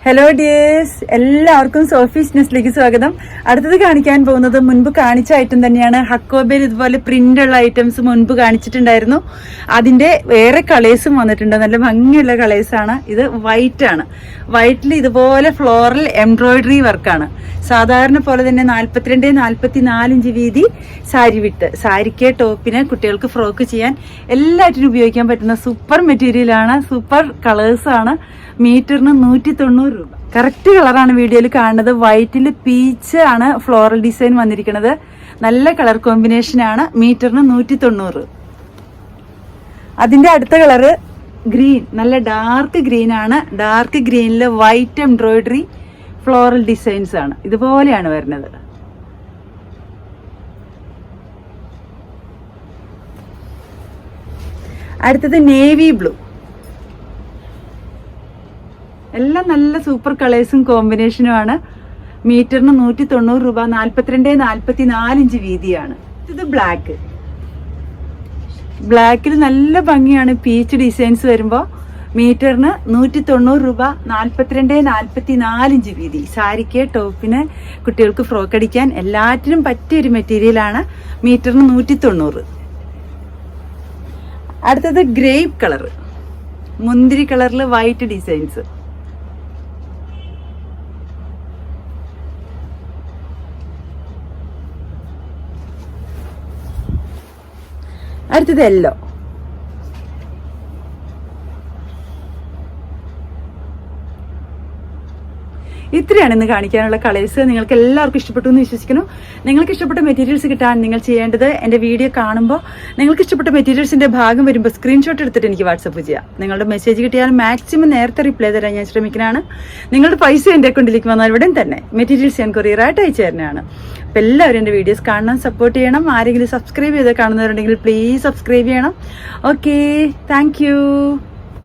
Hello dears, എല്ലാവർക്കും Sophie's ന്യൂസിലേക്ക് സ്വാഗതം. അടുത്തത് കാണിക്കാൻ പോകുന്നത് മുൻപ് കാണിച്ച ഐറ്റം തന്നെയാണ്. ഹക്കോബയിൽ ഇതുപോലെ പ്രിന്റ് ഉള്ള ഐറ്റംസ് മുൻപ് കാണിച്ചിട്ടുണ്ടായിരുന്നു. അതിന്റെ വേറെ കളേഴ്സും വന്നിട്ടുണ്ട്. നല്ല ഭംഗിയുള്ള കളേഴ്സാണ്. ഇത് വൈറ്റ് ആണ്. വൈറ്റിൽ ഇതുപോലെ ഫ്ലോറൽ എംബ്രോയിഡറി വർക്കാണ്. സാധാരണ പോലെ തന്നെ 42-44 ഇഞ്ച് വീതി സാരി വിട്ട്, സാരിക്ക് ടോപ്പിന് കുട്ടികൾക്ക് ഫ്രോക്ക് ചെയ്യാൻ എല്ലാറ്റിനും ഉപയോഗിക്കാൻ പറ്റുന്ന സൂപ്പർ മെറ്റീരിയലാണ്. സൂപ്പർ കളേഴ്സാണ്. മീറ്ററിന് 190 രൂപ. കറക്റ്റ് കളറാണ് വീഡിയോയിൽ കാണുന്നത്. വൈറ്റിൽ പീച്ച് ആണ് ഫ്ലോറൽ ഡിസൈൻ വന്നിരിക്കുന്നത്. നല്ല കളർ കോമ്പിനേഷൻ ആണ്. മീറ്ററിന് 190. അതിന്റെ അടുത്ത കളറ് ഗ്രീൻ, നല്ല ഡാർക്ക് ഗ്രീൻ ആണ്. ഡാർക്ക് ഗ്രീനിൽ വൈറ്റ് എംബ്രോയിഡറി ഫ്ലോറൽ ഡിസൈൻസ് ആണ്. ഇതുപോലെയാണ് വരുന്നത്. അടുത്തത് നേവി ബ്ലൂ. എല്ലാം നല്ല സൂപ്പർ കളേഴ്സും കോമ്പിനേഷനും ആണ്. മീറ്ററിന് 190 രൂപ. 42-44 ഇഞ്ച് വീതിയാണ്. ഇത് ബ്ലാക്ക്. ബ്ലാക്കിൽ നല്ല ഭംഗിയാണ്. പീച്ച് ഡിസൈൻസ് വരുമ്പോൾ മീറ്ററിന് 190 രൂപ. 42-44 ഇഞ്ച് വീതി. സാരിക്ക് ടോപ്പിന് കുട്ടികൾക്ക് ഫ്രോക്ക് അടിക്കാൻ എല്ലാറ്റിനും പറ്റിയൊരു മെറ്റീരിയലാണ്. മീറ്ററിന് 190. അടുത്തത് ഗ്രേപ്പ് കളർ, മുന്തിരി കളറിൽ വൈറ്റ് ഡിസൈൻസ്. അടുത്തത് യെല്ലോ. ഇത്രയാണ് ഇന്ന് കാണിക്കാനുള്ള കളേഴ്സ്. നിങ്ങൾക്ക് എല്ലാവർക്കും ഇഷ്ടപ്പെട്ടു എന്ന് വിശ്വസിക്കുന്നു. നിങ്ങൾക്ക് ഇഷ്ടപ്പെട്ട മെറ്റീരിയൽസ് കിട്ടാൻ നിങ്ങൾ ചെയ്യേണ്ടത്, എൻ്റെ വീഡിയോ കാണുമ്പോൾ നിങ്ങൾക്ക് ഇഷ്ടപ്പെട്ട മെറ്റീരിയൽസിന്റെ ഭാഗം വരുമ്പോൾ സ്ക്രീൻഷോട്ട് എടുത്തിട്ട് എനിക്ക് വാട്സപ്പ് ചെയ്യാം. നിങ്ങളുടെ മെസ്സേജ് കിട്ടിയാൽ മാക്സിമം നേരത്തെ റിപ്ലൈ തരാൻ ഞാൻ ശ്രമിക്കുന്നതാണ്. നിങ്ങളുടെ പൈസ എൻ്റെ അക്കൗണ്ടിലേക്ക് വന്നാൽ ഉടൻ തന്നെ മെറ്റീരിയൽസ് ഞാൻ കൊറിയറായിട്ട് അയച്ചു തരുന്നതാണ്. അപ്പം എല്ലാവരും എൻ്റെ വീഡിയോസ് കാണണം, സപ്പോർട്ട് ചെയ്യണം. ആരെങ്കിലും സബ്സ്ക്രൈബ് ചെയ്ത് കാണുന്നവരുണ്ടെങ്കിൽ പ്ലീസ് സബ്സ്ക്രൈബ് ചെയ്യണം. Okay, thank you.